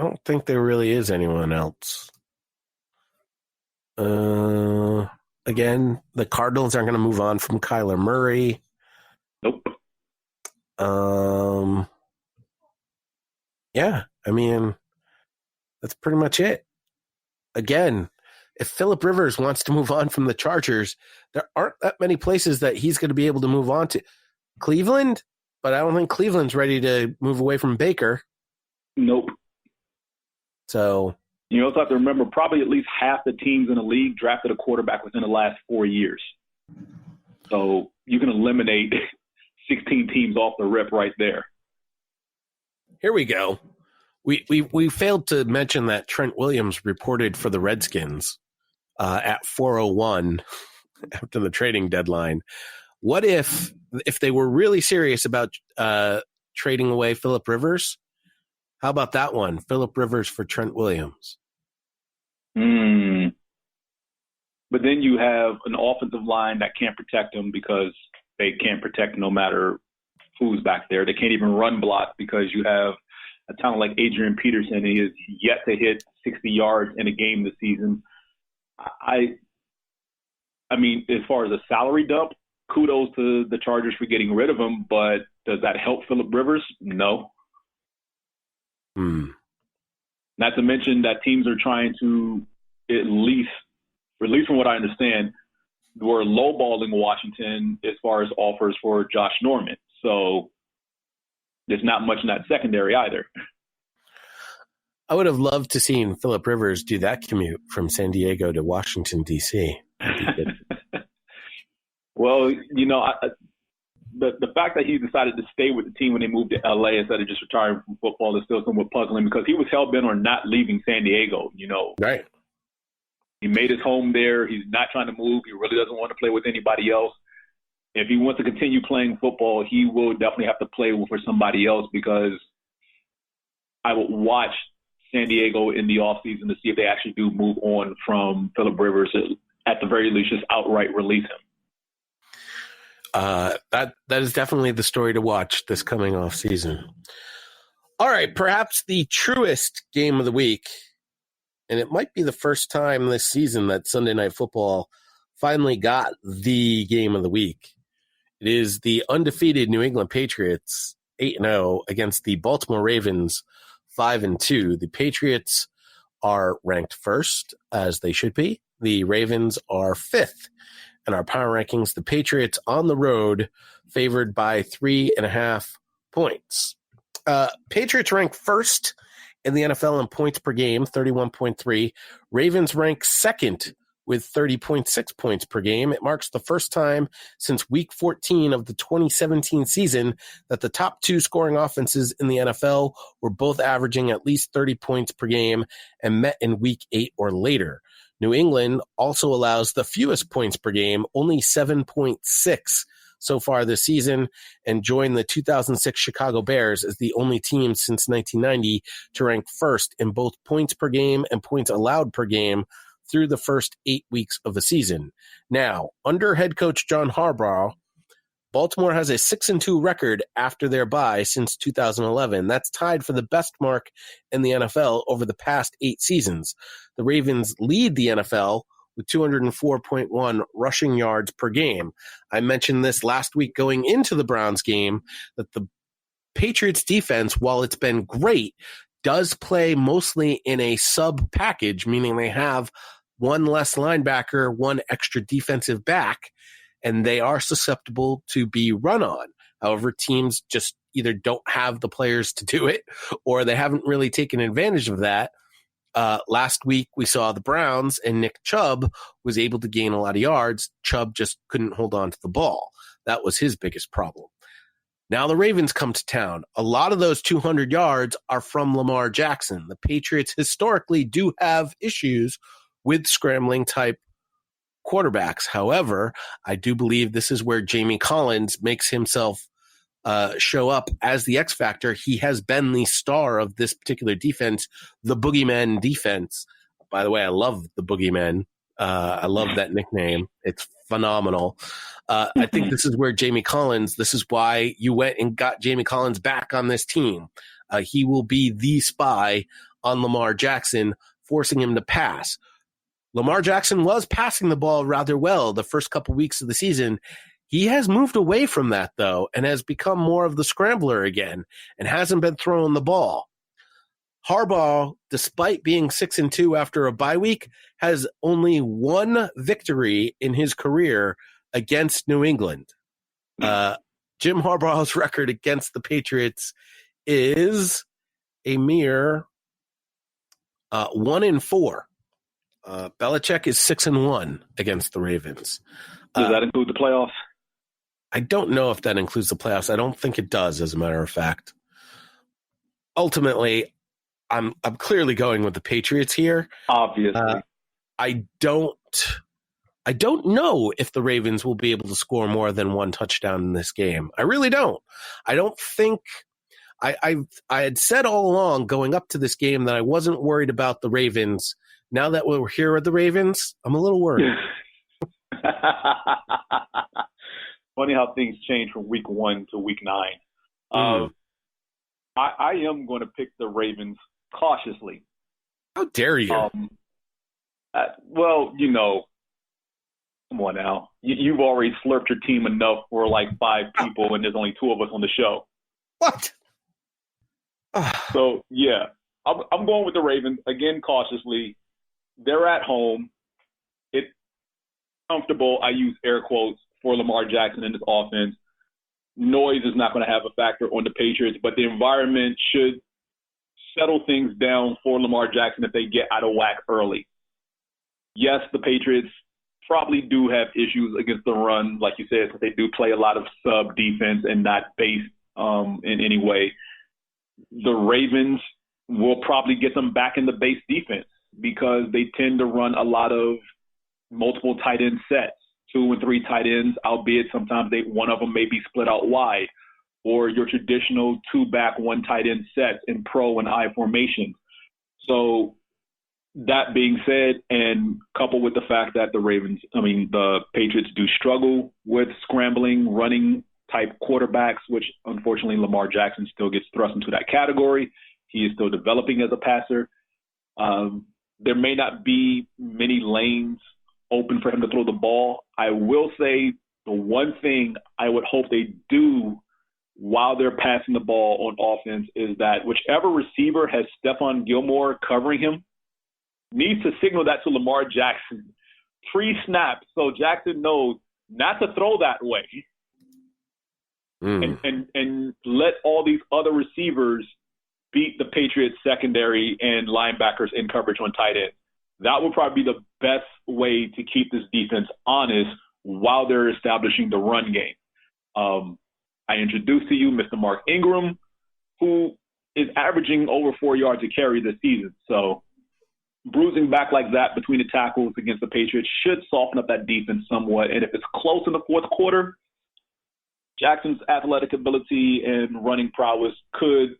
don't think there really is anyone else. Again, the Cardinals aren't going to move on from Kyler Murray. Nope. Yeah, I mean, that's pretty much it. Again, if Phillip Rivers wants to move on from the Chargers, there aren't that many places that he's going to be able to move on to. Cleveland, but I don't think Cleveland's ready to move away from Baker. Nope. So you also have to remember probably at least half the teams in the league drafted a quarterback within the last 4 years. So you can eliminate 16 teams off the rip right there. Here we go. We failed to mention that Trent Williams reported for the Redskins at 4:01 after the trading deadline. What if they were really serious about trading away Phillip Rivers? How about that one? Phillip Rivers for Trent Williams. But then you have an offensive line that can't protect him because they can't protect no matter who's back there. They can't even run block because you have a talent like Adrian Peterson. He is yet to hit 60 yards in a game this season. I mean, as far as a salary dump, kudos to the Chargers for getting rid of him, but does that help Phillip Rivers? No. Not to mention that teams are trying to at least from what I understand, were lowballing Washington as far as offers for Josh Norman. So there's not much in that secondary either. I would have loved to seen Phillip Rivers do that commute from San Diego to Washington, D.C. Well, you know, the fact that he decided to stay with the team when they moved to L.A. instead of just retiring from football is still somewhat puzzling because he was hell-bent on not leaving San Diego, you know. Right. He made his home there. He's not trying to move. He really doesn't want to play with anybody else. If he wants to continue playing football, he will definitely have to play for somebody else because I would watch San Diego in the offseason to see if they actually do move on from Phillip Rivers, at the very least, just outright release him. That is definitely the story to watch this coming off season. All right, perhaps the truest game of the week, and it might be the first time this season that Sunday Night Football finally got the game of the week. It is the undefeated New England Patriots 8-0 against the Baltimore Ravens 5-2. The Patriots are ranked first, as they should be. The Ravens are fifth in our power rankings. The Patriots on the road favored by 3.5 points. Patriots rank first in the NFL in points per game, 31.3. Ravens rank second with 30.6 points per game. It marks the first time since week 14 of the 2017 season that the top two scoring offenses in the NFL were both averaging at least 30 points per game and met in week 8 or later. New England also allows the fewest points per game, only 7.6 so far this season, and joined the 2006 Chicago Bears as the only team since 1990 to rank first in both points per game and points allowed per game through the first 8 weeks of the season. Now, under head coach John Harbaugh, Baltimore has a 6-2 record after their bye since 2011. That's tied for the best mark in the NFL over the past 8 seasons. The Ravens lead the NFL with 204.1 rushing yards per game. I mentioned this last week going into the Browns game, that the Patriots defense, while it's been great, does play mostly in a sub package, meaning they have one less linebacker, one extra defensive back, and they are susceptible to be run on. However, teams just either don't have the players to do it, or they haven't really taken advantage of that. Last week, we saw the Browns, and Nick Chubb was able to gain a lot of yards. Chubb just couldn't hold on to the ball. That was his biggest problem. Now the Ravens come to town. A lot of those 200 yards are from Lamar Jackson. The Patriots historically do have issues with scrambling type quarterbacks. However, I do believe this is where Jamie Collins makes himself show up as the X factor. He has been the star of this particular defense, the Boogeyman defense. By the way, I love the Boogeyman. I love that nickname. It's phenomenal. I think this is where this is why you went and got Jamie Collins back on this team. He will be the spy on Lamar Jackson, forcing him to pass. Lamar Jackson was passing the ball rather well the first couple weeks of the season. He has moved away from that, though, and has become more of the scrambler again and hasn't been throwing the ball. Harbaugh, despite being 6-2 after a bye week, has only one victory in his career against New England. Jim Harbaugh's record against the Patriots is a mere 1-4. Belichick is 6-1 against the Ravens. Does that include the playoffs? I don't know if that includes the playoffs. I don't think it does, as a matter of fact. Ultimately, I'm clearly going with the Patriots here. Obviously. I don't know if the Ravens will be able to score more than one touchdown in this game. I really don't. I don't think I had said all along going up to this game that I wasn't worried about the Ravens. Now that we're here with the Ravens, I'm a little worried. Funny how things change from week 1 to week 9. I am going to pick the Ravens cautiously. How dare you? Well, come on now. You've already slurped your team enough for like 5 people, and there's only 2 of us on the show. What? So, yeah, I'm going with the Ravens, again, cautiously. They're at home. It's comfortable, I use air quotes, for Lamar Jackson and his offense. Noise is not going to have a factor on the Patriots, but the environment should settle things down for Lamar Jackson if they get out of whack early. Yes, the Patriots probably do have issues against the run, like you said, because they do play a lot of sub defense and not base in any way. The Ravens will probably get them back in the base defense because they tend to run a lot of multiple tight end sets, 2 and 3 tight ends, albeit sometimes one of them may be split out wide, or your traditional 2-back, 1 tight end sets in pro and I formations. So that being said, and coupled with the fact that the Patriots do struggle with scrambling, running type quarterbacks, which unfortunately Lamar Jackson still gets thrust into that category. He is still developing as a passer. There may not be many lanes open for him to throw the ball. I will say the one thing I would hope they do while they're passing the ball on offense is that whichever receiver has Stephon Gilmore covering him needs to signal that to Lamar Jackson pre-snap so Jackson knows not to throw that way. And let all these other receivers beat the Patriots secondary and linebackers in coverage on tight end. That would probably be the best way to keep this defense honest while they're establishing the run game. I introduced to you Mr. Mark Ingram, who is averaging over 4 yards a carry this season. So bruising back like that between the tackles against the Patriots should soften up that defense somewhat. And if it's close in the fourth quarter, Jackson's athletic ability and running prowess could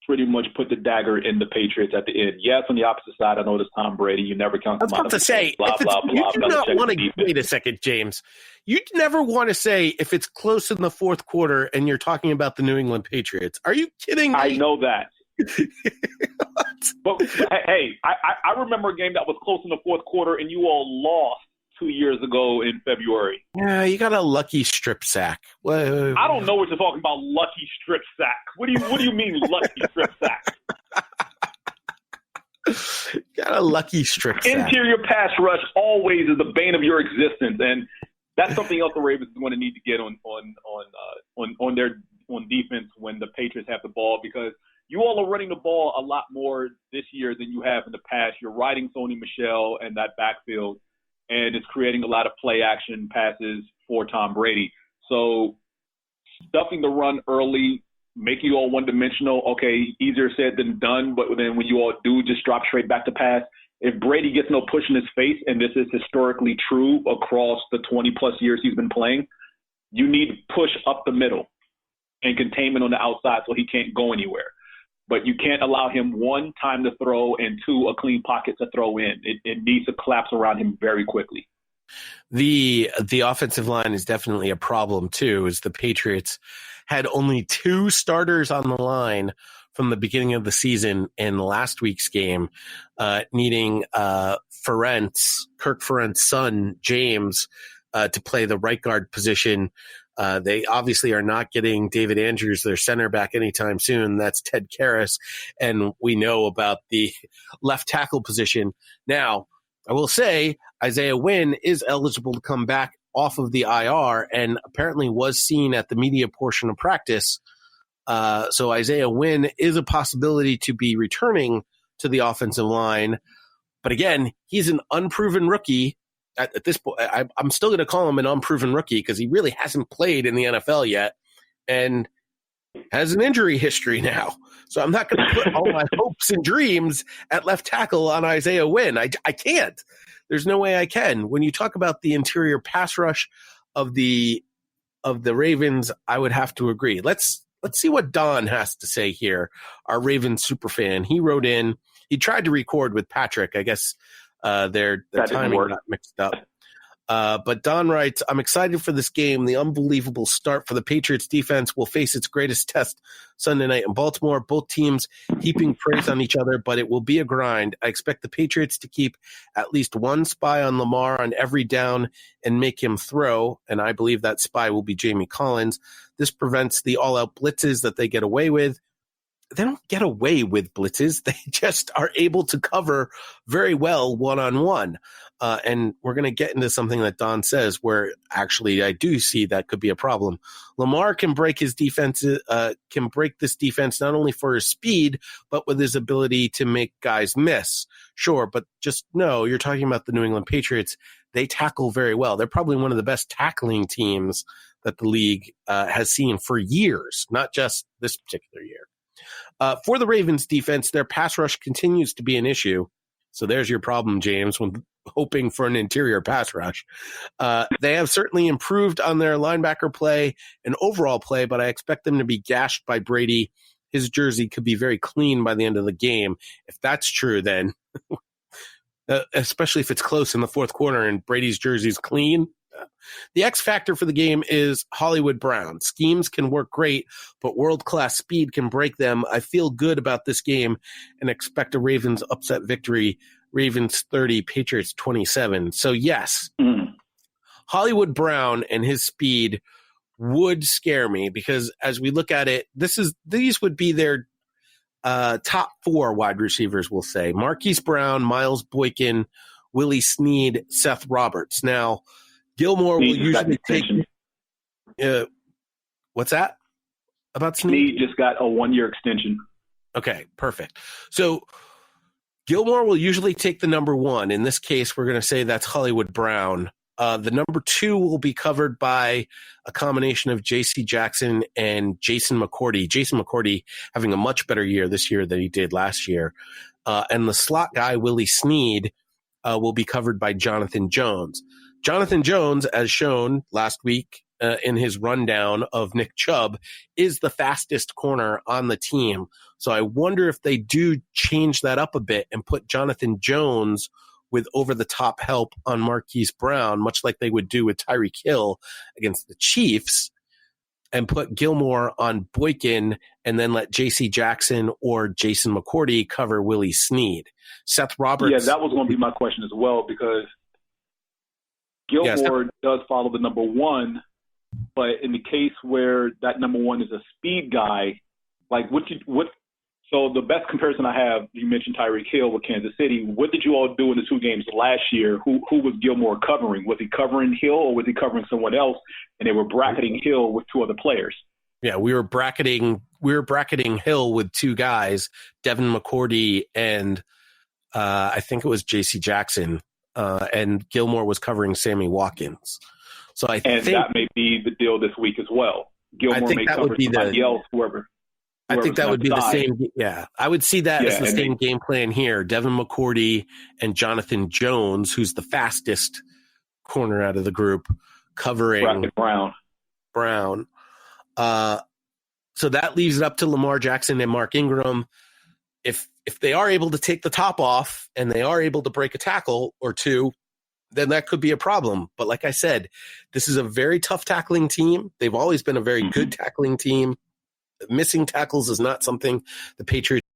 pretty much put the dagger in the Patriots at the end. Yes, on the opposite side, I know it's Tom Brady. You never count them out. I was about to say, you do not want to – wait a second, James. You never want to say if it's close in the fourth quarter and you're talking about the New England Patriots. Are you kidding me? I know that. But, hey, I remember a game that was close in the fourth quarter and you all lost 2 years ago in February. Yeah, you got a lucky strip sack. Whoa. I don't know what you're talking about, lucky strip sack. What do you mean lucky strip sack? Got a lucky strip sack. Interior pass rush always is the bane of your existence, and that's something else the Ravens are going to need to get on defense when the Patriots have the ball, because you all are running the ball a lot more this year than you have in the past. You're riding Sony Michel and that backfield, and it's creating a lot of play action passes for Tom Brady. So stuffing the run early, making you all one-dimensional, okay, easier said than done, but then when you all do just drop straight back to pass, if Brady gets no push in his face, and this is historically true across the 20-plus years he's been playing, you need push up the middle and containment on the outside so he can't go anywhere. But you can't allow him, 1, time to throw, and 2, a clean pocket to throw in. It needs to collapse around him very quickly. The offensive line is definitely a problem too, as the Patriots had only 2 starters on the line from the beginning of the season in last week's game, needing Kirk Ferent's son, James, to play the right guard position. They obviously are not getting David Andrews, their center, back anytime soon. That's Ted Karras, and we know about the left tackle position. Now, I will say Isaiah Wynn is eligible to come back off of the IR and apparently was seen at the media portion of practice. So Isaiah Wynn is a possibility to be returning to the offensive line. But again, he's an unproven rookie. At this point, I'm still going to call him an unproven rookie because he really hasn't played in the NFL yet and has an injury history now. So I'm not going to put all my hopes and dreams at left tackle on Isaiah Wynn. I can't. There's no way I can. When you talk about the interior pass rush of the Ravens, I would have to agree. Let's see what Don has to say here, our Ravens superfan. He wrote in. He tried to record with Patrick. I guess their timing got mixed up. But Don writes, I'm excited for this game. The unbelievable start for the Patriots defense will face its greatest test Sunday night in Baltimore. Both teams heaping praise on each other, but it will be a grind. I expect the Patriots to keep at least one spy on Lamar on every down and make him throw, and I believe that spy will be Jamie Collins. This prevents the all-out blitzes that they get away with. They don't get away with blitzes. They just are able to cover very well one-on-one. And we're going to get into something that Don says where actually I do see that could be a problem. Lamar can break his defense, can break this defense not only for his speed, but with his ability to make guys miss. Sure, but just know you're talking about the New England Patriots. They tackle very well. They're probably one of the best tackling teams that the league has seen for years, not just this particular year. For the Ravens defense, their pass rush continues to be an issue. So there's your problem, James, when hoping for an interior pass rush. They have certainly improved on their linebacker play and overall play, but I expect them to be gashed by Brady. His jersey could be very clean by the end of the game. If that's true, then, especially if it's close in the fourth quarter and Brady's jersey's clean. The X factor for the game is Hollywood Brown. Schemes can work great, but world-class speed can break them. I feel good about this game and expect a Ravens upset victory. Ravens 30, Patriots 27. So yes, Hollywood Brown and his speed would scare me because as we look at it, these would be their top 4 wide receivers, we'll say. Marquise Brown, Miles Boykin, Willie Snead, Seth Roberts. Now, Gilmore will usually take. What's that about Snead? Snead just got a 1-year extension. Okay, perfect. So Gilmore will usually take the number 1. In this case, we're going to say that's Hollywood Brown. The number 2 will be covered by a combination of J.C. Jackson and Jason McCourty. Jason McCourty having a much better year this year than he did last year. And the slot guy, Willie Snead, will be covered by Jonathan Jones. Jonathan Jones, as shown last week in his rundown of Nick Chubb, is the fastest corner on the team. So I wonder if they do change that up a bit and put Jonathan Jones with over-the-top help on Marquise Brown, much like they would do with Tyreek Hill against the Chiefs, and put Gilmore on Boykin and then let J.C. Jackson or Jason McCourty cover Willie Snead. Seth Roberts. Yeah, that was going to be my question as well because Gilmore does follow the number 1, but in the case where that number 1 is a speed guy, like so the best comparison I have, you mentioned Tyreek Hill with Kansas City. What did you all do in the 2 games last year? Who was Gilmore covering? Was he covering Hill or was he covering someone else? And they were bracketing Hill with 2 other players. Yeah, we were bracketing Hill with 2 guys, Devin McCourty and I think it was J.C. Jackson. And Gilmore was covering Sammy Watkins. So I think that may be the deal this week as well. Gilmore may cover somebody else, whoever. I think that would be the same. Yeah, I would see that as the same game plan here. Devin McCourty and Jonathan Jones, who's the fastest corner out of the group, covering Brown. So that leaves it up to Lamar Jackson and Mark Ingram. If they are able to take the top off and they are able to break a tackle or 2, then that could be a problem. But like I said, this is a very tough tackling team. They've always been a very good tackling team. Missing tackles is not something the Patriots